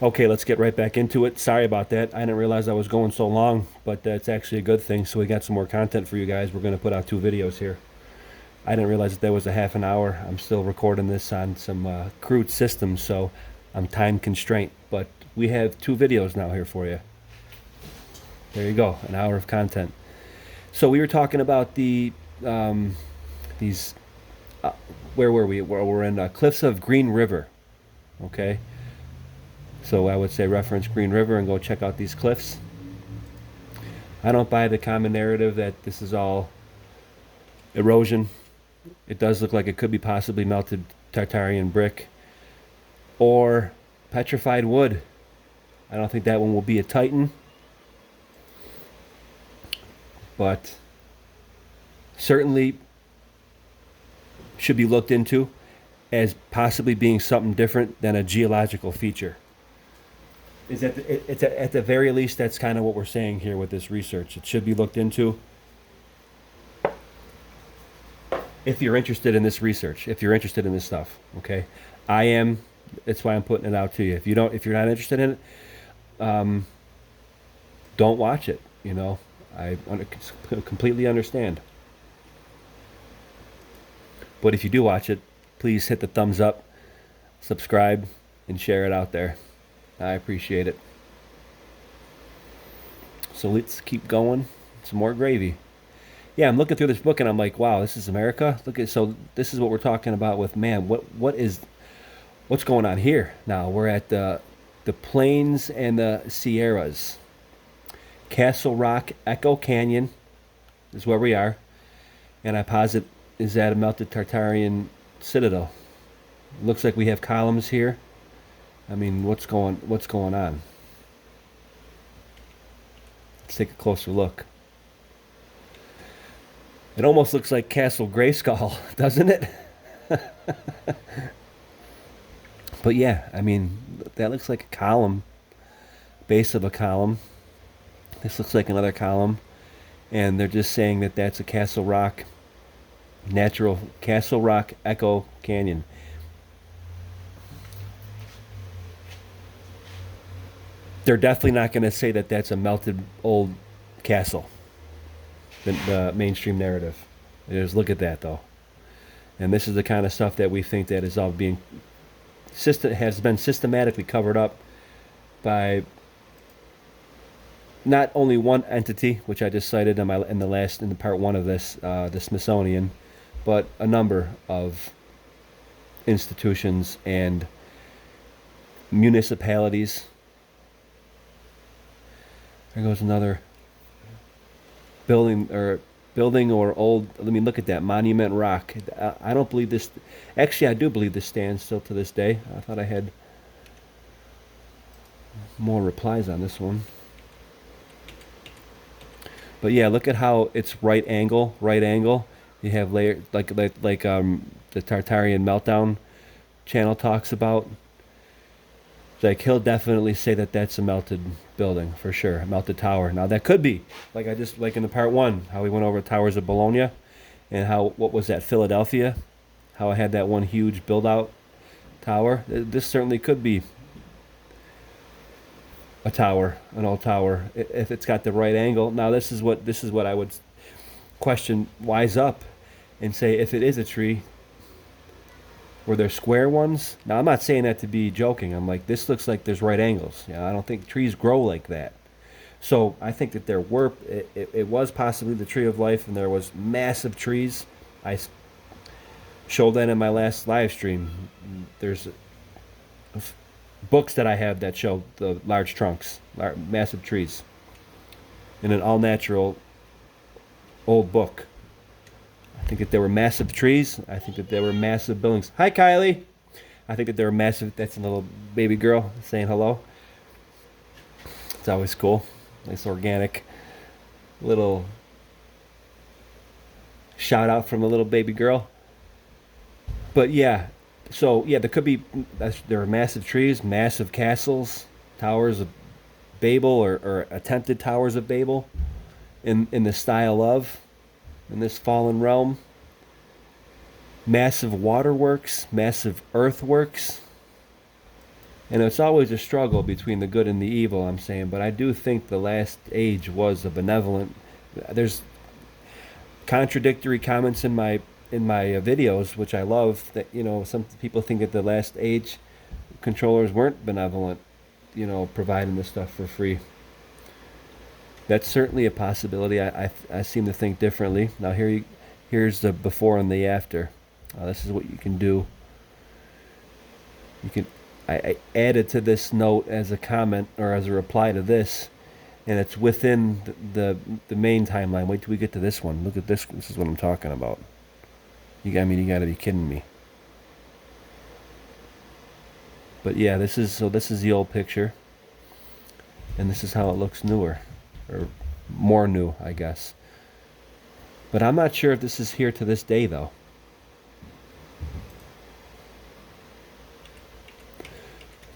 Okay, let's get right back into it. Sorry about that. I didn't realize I was going so long, but that's actually a good thing. So we got some more content for you guys. We're going to put out 2 videos here. I didn't realize that was a half an hour. I'm still recording this on some crude systems, so I'm time constrained. But we have 2 videos now here for you. There you go, an hour of content. So we were talking about these. Uh, where were we? We're in Cliffs of Green River. Okay, so I would say reference Green River and go check out these cliffs. I don't buy the common narrative that this is all erosion. It does look like it could be possibly melted Tartarian brick or petrified wood. I don't think that one will be a Titan, but certainly should be looked into as possibly being something different than a geological feature. Is that at the very least that's kind of what we're saying here with this research. It should be looked into if you're interested in this research, if you're interested in this stuff. Okay, I am. That's why I'm putting it out to you. If you're not interested in it, don't watch it. I completely understand. But if you do watch it, please hit the thumbs up, subscribe, and share it out there. I appreciate it. So let's keep going. Some more gravy. Yeah, I'm looking through this book and I'm like, wow, this is America. So this is what we're talking about with man. What's going on here? Now we're at the plains and the Sierras. Castle Rock Echo Canyon is where we are, and I posit is that a melted Tartarian citadel. Looks like we have columns here. I mean, what's going on? Let's take a closer look. It almost looks like Castle Grayskull, doesn't it? But yeah, I mean, that looks like a column, base of a column. This looks like another column, and they're just saying that that's a Castle Rock, natural Castle Rock Echo Canyon. They're definitely not going to say that that's a melted old castle, the mainstream narrative. Just look at that, though. And this is the kind of stuff that we think that is all being has been systematically covered up by not only one entity, which I just cited in the part one of this, the Smithsonian, but a number of institutions and municipalities. There goes another building or old. Let me look at that Monument Rock. I don't believe this. Actually, I do believe this stands still to this day. I thought I had more replies on this one. But yeah, look at how it's right angle, right angle. You have layer like the Tartarian meltdown channel talks about. Like he'll definitely say that that's a melted building for sure, a melted tower. Now that could be like in the part one, how we went over towers of Bologna, and how what was that Philadelphia, how I had that one huge build out tower. This certainly could be a tower, an old tower, if it's got the right angle. Now this is what I would question, wise up, and say if it is a tree, were there square ones? Now I'm not saying that to be joking. I'm like, this looks like there's right angles. I don't think trees grow like that. So I think that there were it was possibly the tree of life, and there was massive trees. I showed that in my last live stream. There's books that I have that show the large trunks, massive trees, in an all natural old book. I think that there were massive trees. I think that there were massive buildings. Hi, Kylie. I think that there were massive. That's a little baby girl saying hello. It's always cool. Nice organic little shout out from a little baby girl. But yeah, so yeah, there could be. There are massive trees, massive castles, towers of Babel, or attempted towers of Babel, in the style of, in this fallen realm. Massive waterworks, massive earthworks. And it's always a struggle between the good and the evil, I'm saying, but I do think the last age was a benevolent. There's contradictory comments in my videos, which I love. That some people think that the last age controllers weren't benevolent, providing this stuff for free. That's certainly a possibility. I seem to think differently. Now here's the before and the after. This is what you can do. You can I added to this note as a comment or as a reply to this, and it's within the main timeline. Wait till we get to this one. Look at this. This is what I'm talking about. I mean, you got to be kidding me. But yeah, this is the old picture, and this is how it looks newer, or more new, I guess. But I'm not sure if this is here to this day, though.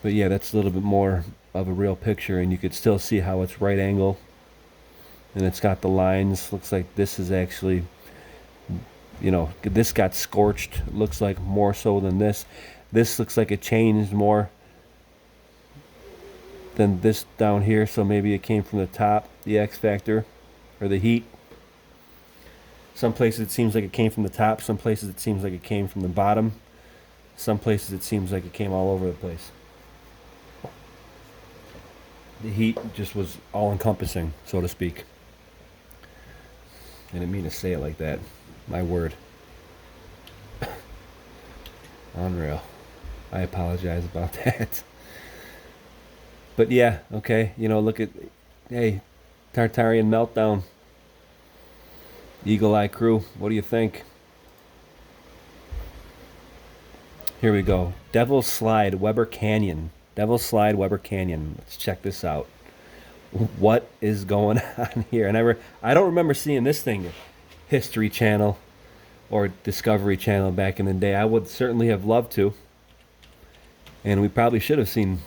But yeah, that's a little bit more of a real picture, and you could still see how it's right angle, and it's got the lines. Looks like this is actually, this got scorched. Looks like more so than this. This looks like it changed more than this down here, so maybe it came from the top, the X factor, or the heat. Some places it seems like it came from the top. Some places it seems like it came from the bottom. Some places it seems like it came all over the place. The heat just was all encompassing, so to speak. I didn't mean to say it like that. My word. Unreal. I apologize about that. But yeah, okay. Look at, hey, Tartarian Meltdown. Eagle Eye Crew. What do you think? Here we go. Devil's Slide, Weber Canyon. Devil's Slide, Weber Canyon. Let's check this out. What is going on here? And I don't remember seeing this thing, History Channel or Discovery Channel back in the day. I would certainly have loved to, and we probably should have seen.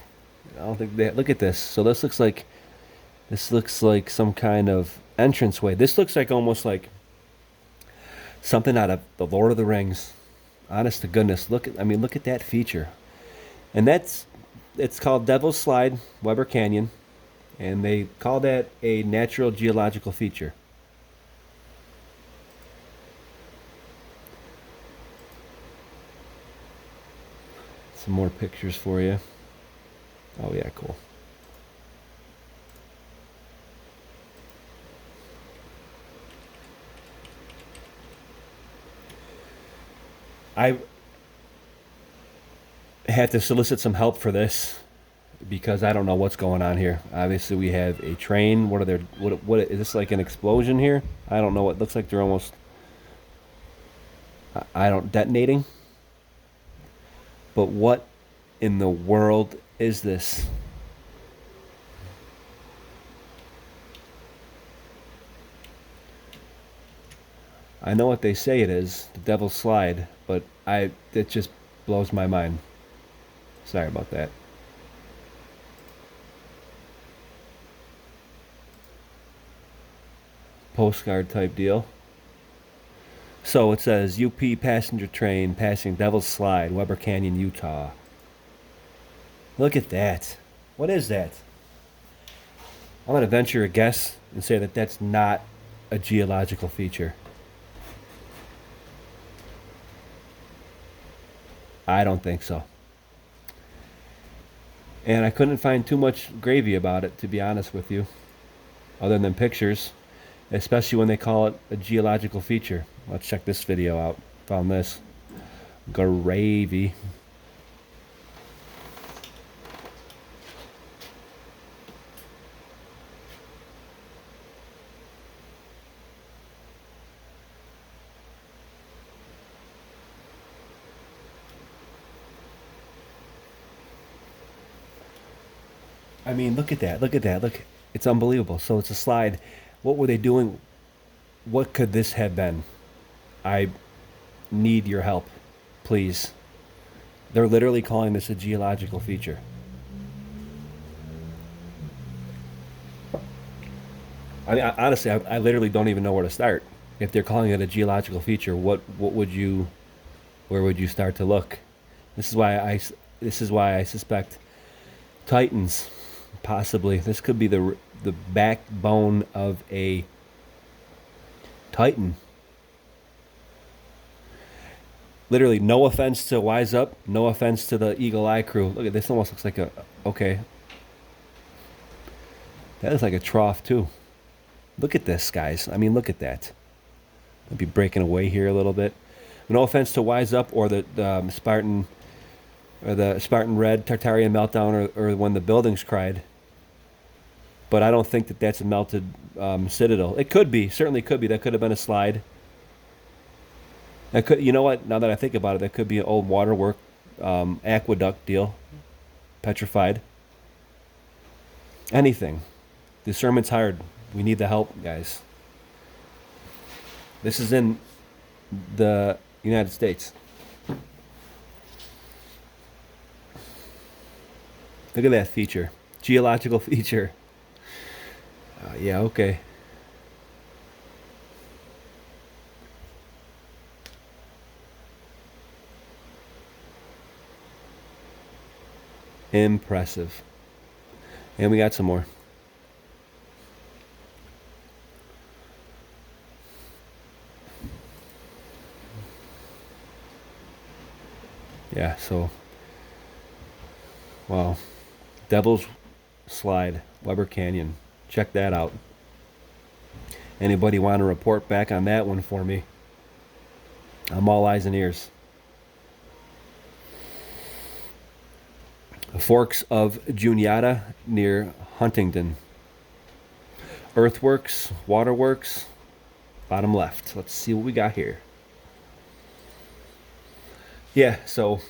I don't think they look at this. So this looks like some kind of entranceway. This looks like almost like something out of the Lord of the Rings. Honest to goodness, look at that feature, and it's called Devil's Slide, Weber Canyon, and they call that a natural geological feature. Some more pictures for you. Oh yeah, cool. I had to solicit some help for this because I don't know what's going on here. Obviously, we have a train. What is this, like an explosion here? I don't know. It looks like they're almost, I don't, detonating. But what in the world is this? I know what they say it is, the Devil's Slide, but it just blows my mind. Sorry about that. Postcard type deal. So it says UP passenger train passing Devil's Slide, Weber Canyon, Utah. Look at that. What is that? I'm going to venture a guess and say that that's not a geological feature. I don't think so. And I couldn't find too much gravy about it, to be honest with you, other than pictures, especially when they call it a geological feature. Let's check this video out. Found this. Gravy. I mean, look at that. Look at that. Look. It's unbelievable. So it's a slide. What were they doing? What could this have been? I need your help, please. They're literally calling this a geological feature. Honestly, I literally don't even know where to start. If they're calling it a geological feature, where would you start to look? This is why I suspect Titans, possibly. This could be the backbone of a Titan. Literally, no offense to Wise Up, no offense to the Eagle Eye crew. Look at this, almost looks like a, okay. That is like a trough too. Look at this, guys. I mean, look at that. I'll be breaking away here a little bit. No offense to Wise Up or the Spartan or the Spartan Red Tartarian meltdown or when the buildings cried. But I don't think that that's a melted citadel. It could be, certainly could be. That could have been a slide. That could, you know what? Now that I think about it, that could be an old waterwork aqueduct deal, petrified. Anything. The sermon's hard. We need the help, guys. This is in the United States. Look at that feature. Geological feature. Yeah, okay. Impressive. And we got some more. Yeah, so wow. Devil's Slide, Weber Canyon. Check that out. Anybody want to report back on that one for me? I'm all eyes and ears. Forks of Juniata near Huntingdon. Earthworks, waterworks, bottom left. Let's see what we got here. Yeah, so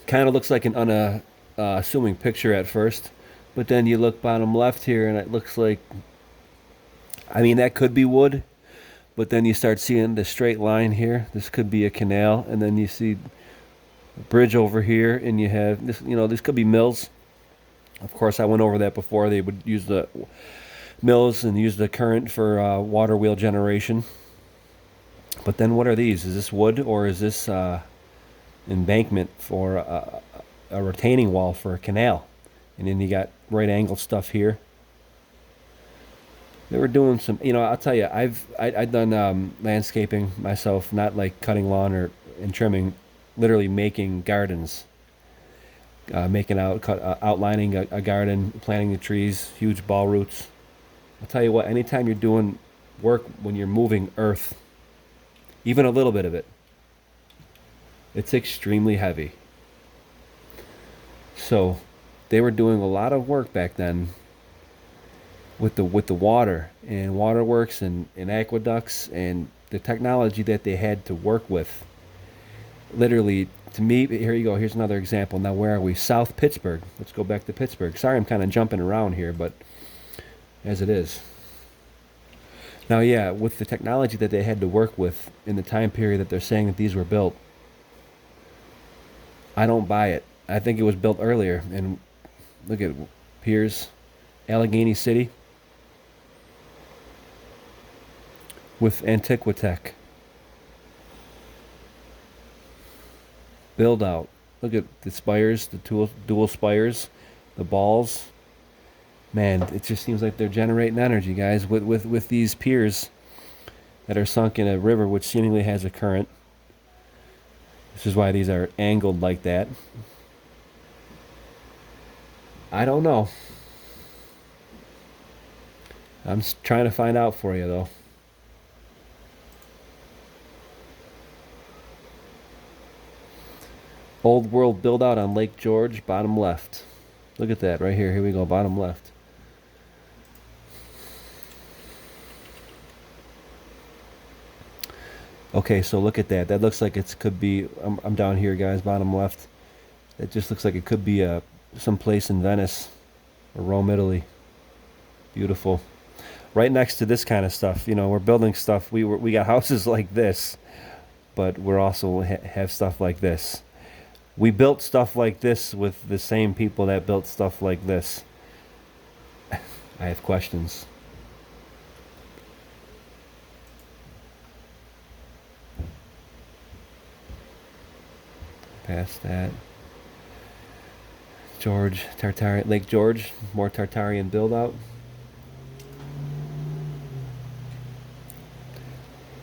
kind of looks like an unassuming picture at first, but then you look bottom left here and it looks like, I mean, that could be wood, but then you start seeing the straight line here. This could be a canal, and then you see a bridge over here, and you have this, you know, this could be mills. Of course, I went over that before. They would use the mills and use the current for water wheel generation. But then what are these? Is this wood or is this embankment for a retaining wall for a canal? And then you got right angle stuff here. They were doing some, you know, I'll tell you, I've done landscaping myself, not like cutting lawn or and trimming, literally making gardens, outlining a garden, planting the trees, huge ball roots. I'll tell you what, anytime you're doing work when you're moving earth, even a little bit of it, it's extremely heavy. So they were doing a lot of work back then with the water and waterworks and aqueducts and the technology that they had to work with. Literally, to me, here you go. Here's another example. Now, where are we? South Pittsburgh. Let's go back to Pittsburgh. Sorry, I'm kind of jumping around here, but as it is. Now, yeah, with the technology that they had to work with in the time period that they're saying that these were built, I don't buy it. I think it was built earlier. And look at Piers, Allegheny City, with Antiquitech. Build out. Look at the spires, the dual spires, the balls. Man, it just seems like they're generating energy, guys, with these piers that are sunk in a river which seemingly has a current. This is why these are angled like that. I don't know. I'm trying to find out for you, though. Old World build out on Lake George, bottom left. Look at that right here. Here we go, bottom left. Okay, so look at that. That looks like it could be. I'm down here, guys, bottom left. It just looks like it could be some place in Venice or Rome, Italy. Beautiful. Right next to this kind of stuff. You know, we're building stuff. We got houses like this, but we're also have stuff like this. We built stuff like this with the same people that built stuff like this. I have questions. Past that. George, Tartarian, Lake George, more Tartarian build out.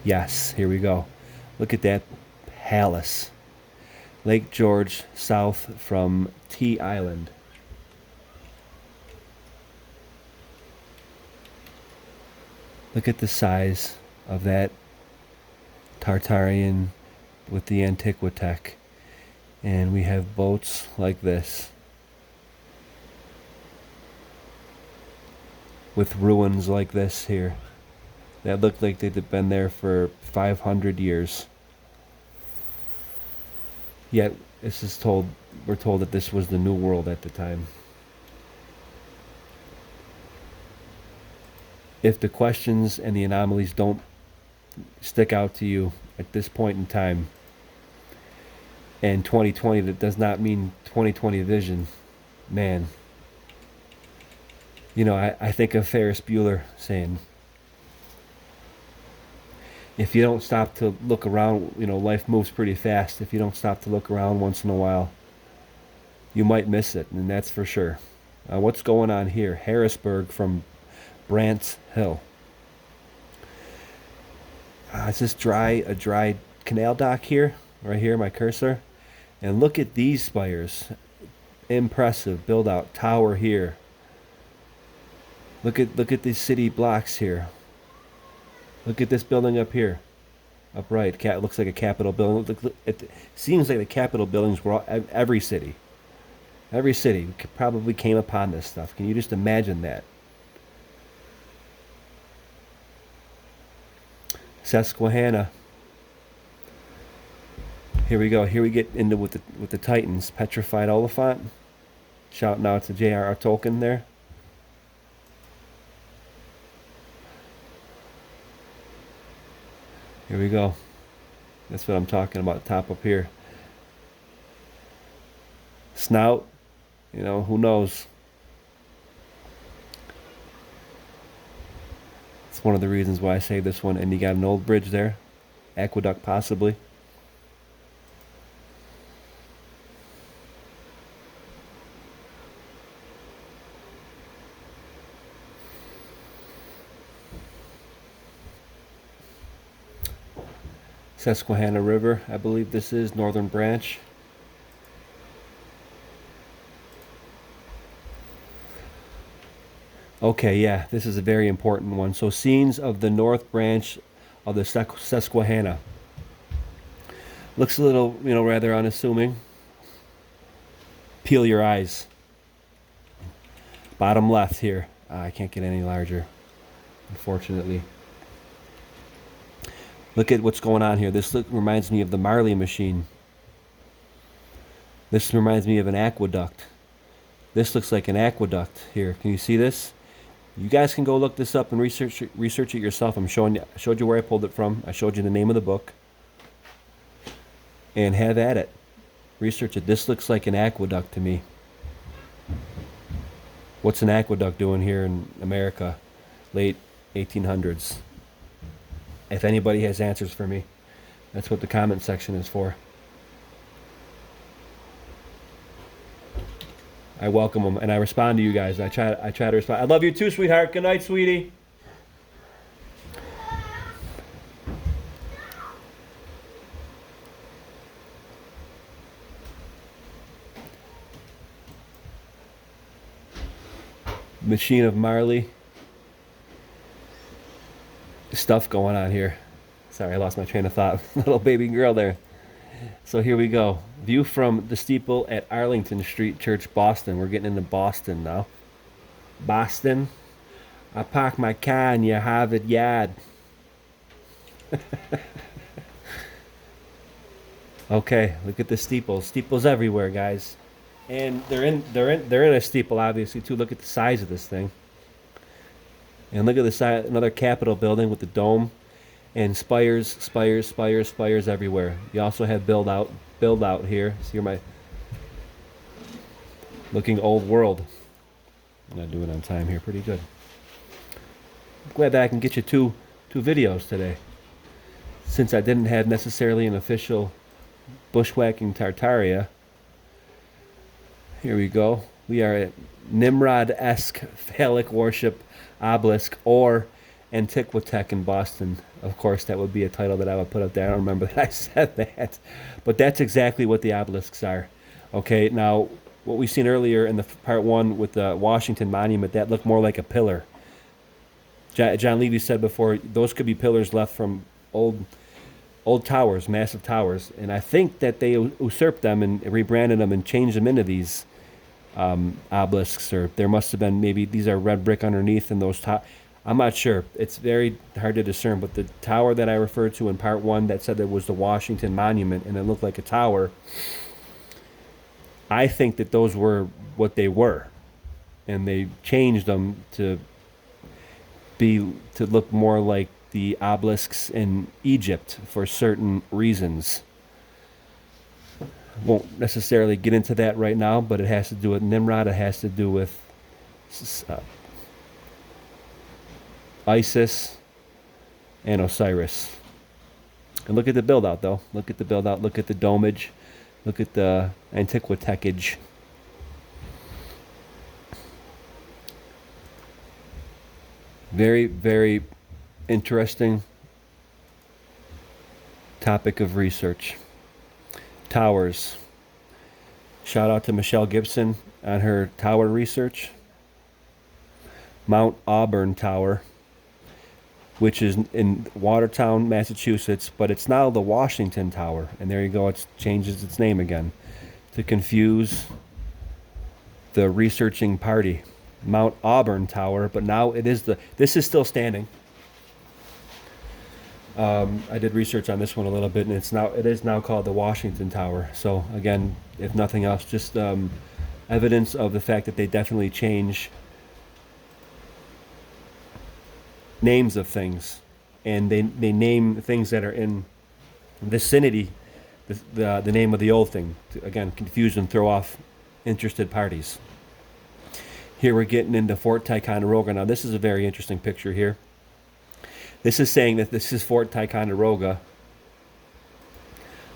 Yes, here we go. Look at that palace. Lake George, south from Tea Island. Look at the size of that Tartarian with the Antiquitech. And we have boats like this, with ruins like this here that look like they've been there for 500 years. Yet we're told that this was the New World at the time. If the questions and the anomalies don't stick out to you at this point in time, and 2020, that does not mean 2020 vision, man. You know, I think of Ferris Bueller saying, if you don't stop to look around, you know, life moves pretty fast. If you don't stop to look around once in a while, you might miss it, and that's for sure. What's going on here? Harrisburg from Brants Hill. It's just a dry canal dock here, right here, my cursor. And look at these spires. Impressive build out tower here. Look at these city blocks here. Look at this building up here. Upright. Looks like a Capitol building. It seems like the Capitol buildings were every city. Every city probably came upon this stuff. Can you just imagine that? Susquehanna. Here we go. Here we get into with the Titans. Petrified Oliphant. Shouting out to J.R.R. Tolkien there. Here we go. That's what I'm talking about. Top up here. Snout. You know, who knows? It's one of the reasons why I saved this one. And you got an old bridge there. Aqueduct possibly. Susquehanna River, I believe this is Northern Branch. Okay, yeah, this is a very important one. So, scenes of the North Branch of the Susquehanna. Looks a little, you know, rather unassuming. Peel your eyes. Bottom left here. I can't get any larger, unfortunately. Look at what's going on here. This reminds me of the Marley machine. This reminds me of an aqueduct. This looks like an aqueduct here. Can you see this? You guys can go look this up and research it yourself. I showed you where I pulled it from. I showed you the name of the book. And have at it. Research it. This looks like an aqueduct to me. What's an aqueduct doing here in America? Late 1800s. If anybody has answers for me, that's what the comment section is for. I welcome them and I respond to you guys. I try to respond. I love you too, sweetheart. Good night, sweetie. Machine of Marley. Stuff going on here. Sorry, I lost my train of thought. Little baby girl there. So here we go. View from the steeple at Arlington Street Church, Boston. We're getting into Boston now. Boston. I park my car in your Harvard yard. Okay, look at the steeples. Steeples everywhere, guys. And they're in a steeple, obviously, too. Look at the size of this thing. And look at the side, another Capitol building with the dome and spires everywhere. You also have build out here. So you're my looking old world. I'm not doing it on time here, pretty good. I'm glad that I can get you two videos today. Since I didn't have necessarily an official bushwhacking Tartaria. Here we go. We are at Nimrod-esque phallic worship obelisk or Antiquitech in Boston. Of course, that would be a title that I would put up there. I don't remember that I said that. But that's exactly what the obelisks are. Okay, now, what we seen earlier in the part one with the Washington Monument, that looked more like a pillar. John Levy said before, those could be pillars left from old towers, massive towers. And I think that they usurped them and rebranded them and changed them into these obelisks. Or there must have been, maybe these are red brick underneath and those top. I'm not sure. It's very hard to discern. But the tower that I referred to in part one that said there was the Washington Monument and it looked like a tower, I think that those were what they were. And they changed them to look more like the obelisks in Egypt for certain reasons. Won't necessarily get into that right now, but it has to do with Nimrod. It has to do with Isis and Osiris. And look at the build out, though. Look at the build out. Look at the domage. Look at the Antiquitechage. Very, very interesting topic of research. Towers. Shout out to Michelle Gibson on her tower research. Mount Auburn Tower, which is in Watertown, Massachusetts, but it's now the Washington Tower. And there you go, it changes its name again to confuse the researching party. Mount Auburn Tower, but now this is still standing. I did research on this one a little bit, and it is now called the Washington Tower. So again, if nothing else, just evidence of the fact that they definitely change names of things, and they name things that are in vicinity the name of the old thing to, again, confuse and throw off interested parties. Here we're getting into Fort Ticonderoga. Now this is a very interesting picture here. This is saying that this is Fort Ticonderoga,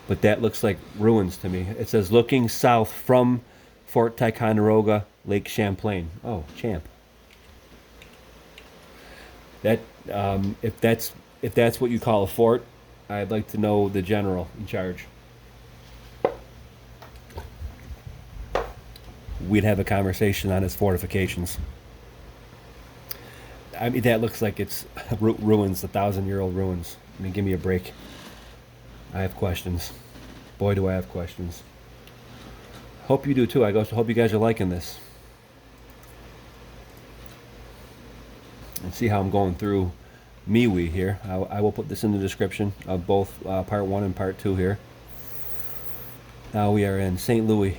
but that looks like ruins to me. It says looking south from Fort Ticonderoga, Lake Champlain. Oh, champ. That if that's what you call a fort, I'd like to know the general in charge. We'd have a conversation on his fortifications. I mean, that looks like it's ruins, 1,000-year-old ruins. I mean, give me a break. I have questions. Boy, do I have questions. Hope you do too. Hope you guys are liking this. And see how I'm going through MeWe here. I will put this in the description of both part one and part two here. Now we are in St. Louis.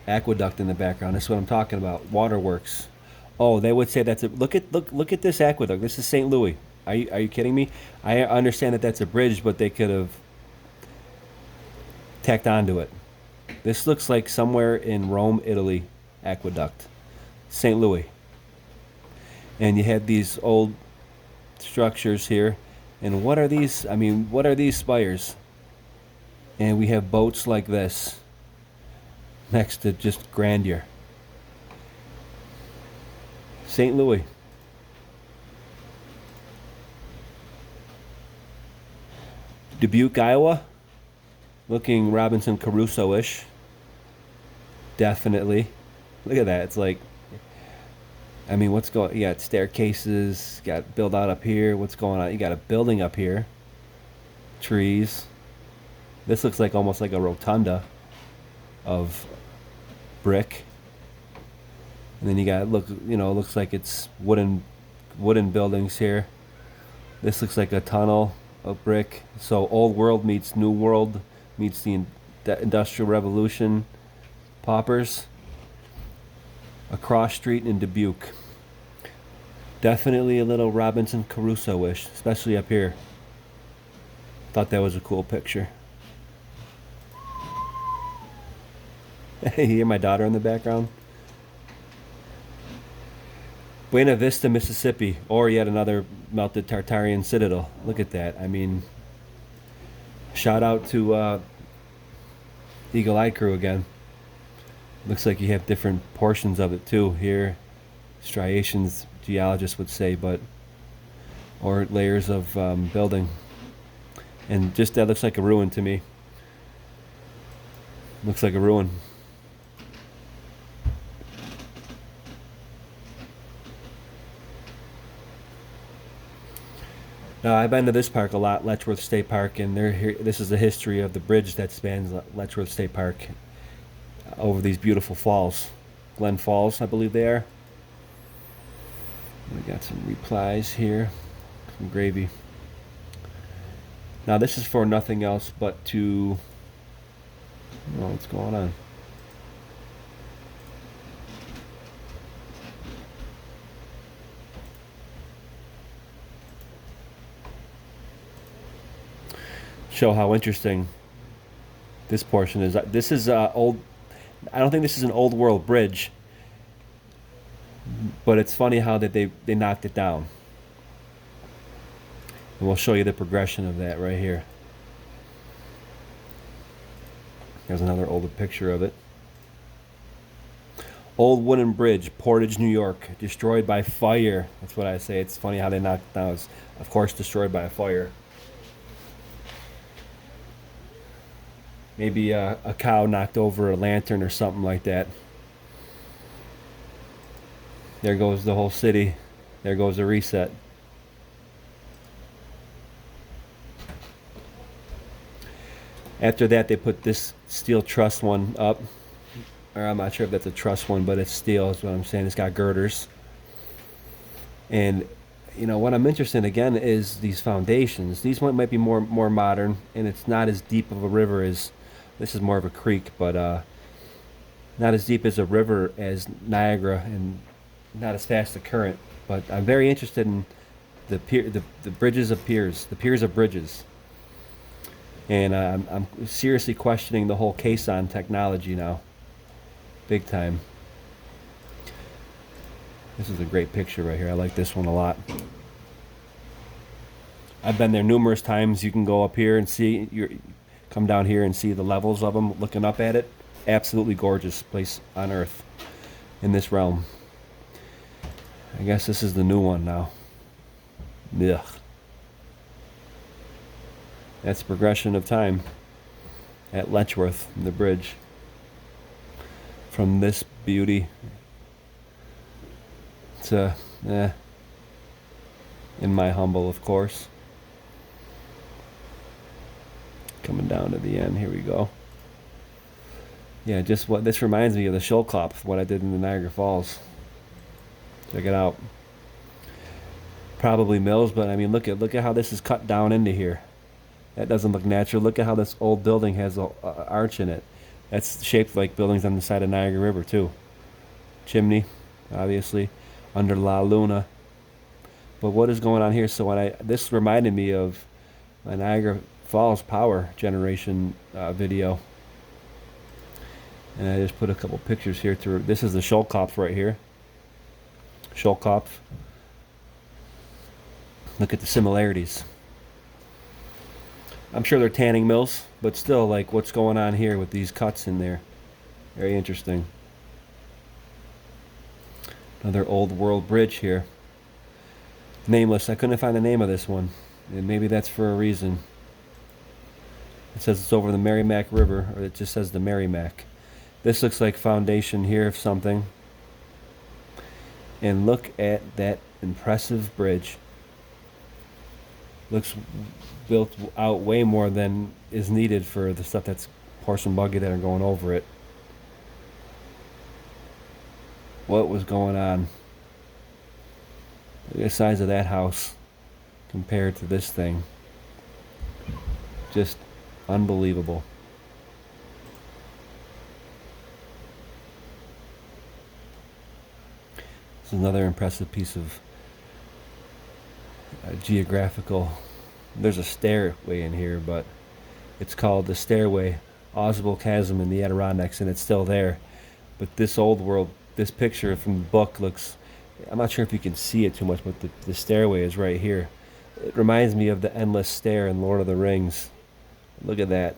Aqueduct in the background. This is what I'm talking about. Waterworks. Oh, they would say that's a look at this aqueduct. This is St. Louis. Are you kidding me? I understand that that's a bridge, but they could have tacked onto it. This looks like somewhere in Rome, Italy, aqueduct. St. Louis. And you had these old structures here. And what are these? I mean, what are these spires? And we have boats like this next to just grandeur. St. Louis. Dubuque, Iowa. Looking Robinson Crusoe-ish. Definitely. Look at that. It's like, I mean, what's going, you got staircases, got build out up here. What's going on? You got a building up here. Trees. This looks like almost like a rotunda of brick. And then you got, looks like it's wooden buildings here. This looks like a tunnel of brick. So old world meets new world meets the Industrial Revolution paupers. A cross street in Dubuque. Definitely a little Robinson Crusoe-ish, especially up here. Thought that was a cool picture. You hear my daughter in the background? Buena Vista, Mississippi, or yet another melted Tartarian citadel. Look at that. I mean, shout out to Eagle Eye Crew again. Looks like you have different portions of it too here. Striations, geologists would say, but or layers of building. And just that looks like a ruin to me. Looks like a ruin. Now I've been to this park a lot, Letchworth State Park, and this is the history of the bridge that spans Letchworth State Park over these beautiful falls, Glen Falls, I believe they are. We got some replies here, some gravy. Now this is for nothing else but to. Oh, what's going on? Show how interesting this portion is. This is old. I don't think this is an old world bridge, but it's funny how that they knocked it down. And we'll show you the progression of that right here. There's another older picture of it. Old wooden bridge, Portage, New York, destroyed by fire. That's what I say. It's funny how they knocked it down. It's, of course, destroyed by a fire. Maybe a cow knocked over a lantern or something like that. There goes the whole city. There goes the reset. After that, they put this steel truss one up. Or I'm not sure if that's a truss one, but it's steel is what I'm saying. It's got girders. And, you know, what I'm interested in, again, is these foundations. These might be more modern, and it's not as deep of a river as... This is more of a creek, but not as deep as a river as Niagara, and not as fast a current. But I'm very interested in the bridges of piers, the piers of bridges. And I'm seriously questioning the whole caisson technology now. Big time. This is a great picture right here. I like this one a lot. I've been there numerous times. You can go up here and come down here and see the levels of them, looking up at it. Absolutely gorgeous place on earth in this realm. I guess this is the new one now. Ugh. That's progression of time at Letchworth, the bridge. From this beauty to, in my humble, of course. Coming down to the end, here we go. Yeah, just what this reminds me of the Shulkop, what I did in the Niagara Falls. Check it out. Probably mills, but I mean, look at how this is cut down into here. That doesn't look natural. Look at how this old building has a arch in it. That's shaped like buildings on the side of Niagara River too. Chimney, obviously, under La Luna. But what is going on here? So this reminded me of a Niagara Falls power generation video, and I just put a couple pictures here through. This is the Shulkopf right here. Shulkopf. Look at the similarities. I'm sure they're tanning mills, but still, like, what's going on here with these cuts in there? Very interesting. Another old world bridge here. Nameless. I couldn't find the name of this one, and maybe that's for a reason. It says it's over the Merrimack River, or it just says the Merrimack. This looks like foundation here of something. And look at that impressive bridge. Looks built out way more than is needed for the stuff that's horse and buggy that are going over it. What was going on? Look at the size of that house compared to this thing. Just unbelievable. This is another impressive piece of geographical. There's a stairway in here, but it's called the Stairway Ausable Chasm in the Adirondacks, and it's still there. But this old world, this picture from the book looks, I'm not sure if you can see it too much, but the stairway is right here. It reminds me of the endless stair in Lord of the Rings. Look at that.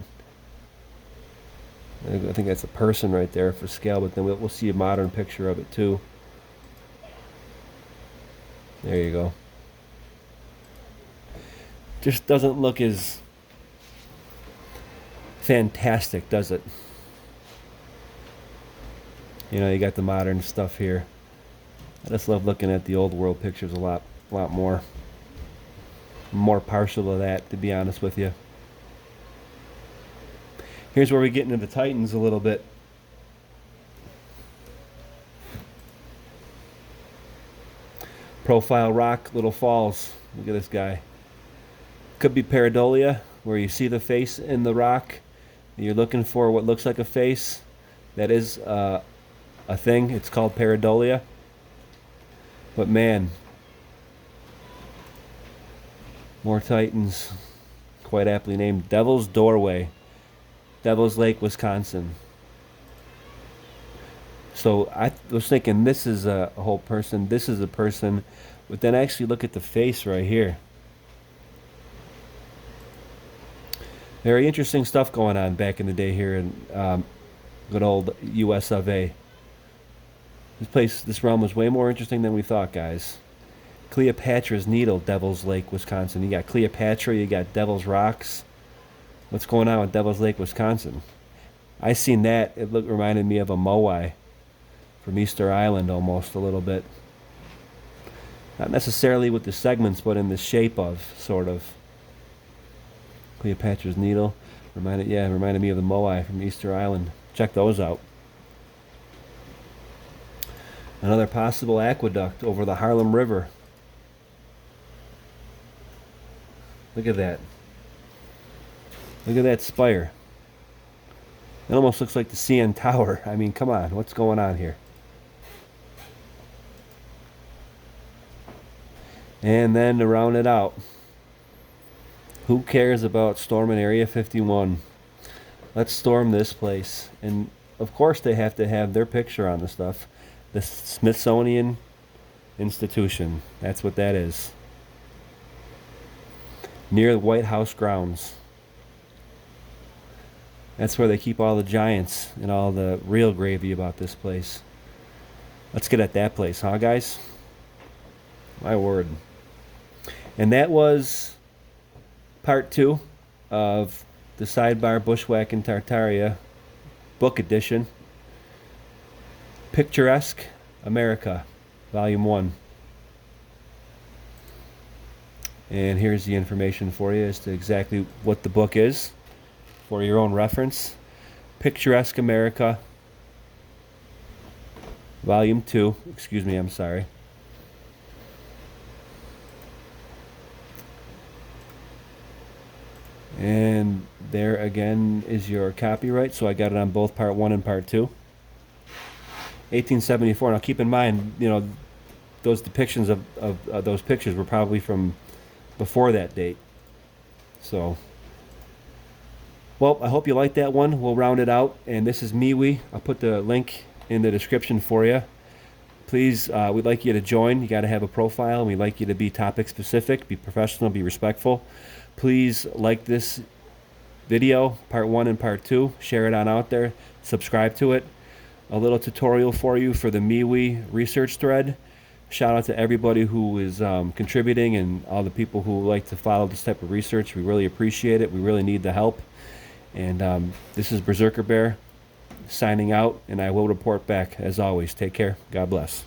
I think that's a person right there for scale, but then we'll see a modern picture of it too. There you go. Just doesn't look as fantastic, does it? You know, you got the modern stuff here. I just love looking at the old world pictures a lot more. I'm more partial to that, to be honest with you. Here's where we get into the Titans a little bit. Profile rock, Little Falls. Look at this guy. Could be pareidolia, where you see the face in the rock. You're looking for what looks like a face. That is a thing. It's called pareidolia. But man, more Titans. Quite aptly named. Devil's Doorway. Devil's Lake, Wisconsin. So I was thinking this is a whole person. This is a person. But then actually look at the face right here. Very interesting stuff going on back in the day here in good old US of A. This realm was way more interesting than we thought, guys. Cleopatra's Needle, Devil's Lake, Wisconsin. You got Cleopatra, you got Devil's Rocks. What's going on with Devil's Lake, Wisconsin? I seen that. It reminded me of a moai from Easter Island almost a little bit. Not necessarily with the segments, but in the shape of, sort of. Cleopatra's Needle. Reminded me of the moai from Easter Island. Check those out. Another possible aqueduct over the Harlem River. Look at that. Look at that spire. It almost looks like the CN Tower. I mean, come on. What's going on here? And then to round it out, who cares about storming Area 51? Let's storm this place. And of course they have to have their picture on the stuff. The Smithsonian Institution. That's what that is. Near the White House grounds. That's where they keep all the giants and all the real gravy about this place. Let's get at that place, huh, guys? My word. And that was part 2 of the Sidebar Bushwhacking Tartaria book edition. Picturesque America, Volume 1. And here's the information for you as to exactly what the book is for your own reference. Picturesque America, Volume 2. Excuse me, I'm sorry. And there again is your copyright. So I got it on both Part 1 and Part 2. 1874. Now keep in mind, you know, those depictions of those pictures were probably from before that date. So, well, I hope you like that one. We'll round it out. And this is MeWe. I'll put the link in the description for you. Please, we'd like you to join. You got to have a profile. And we'd like you to be topic specific, be professional, be respectful. Please like this video, Part 1 and Part 2. Share it on out there. Subscribe to it. A little tutorial for you for the MeWe research thread. Shout out to everybody who is contributing and all the people who like to follow this type of research. We really appreciate it. We really need the help. And this is Berserker Bear signing out, and I will report back as always. Take care. God bless.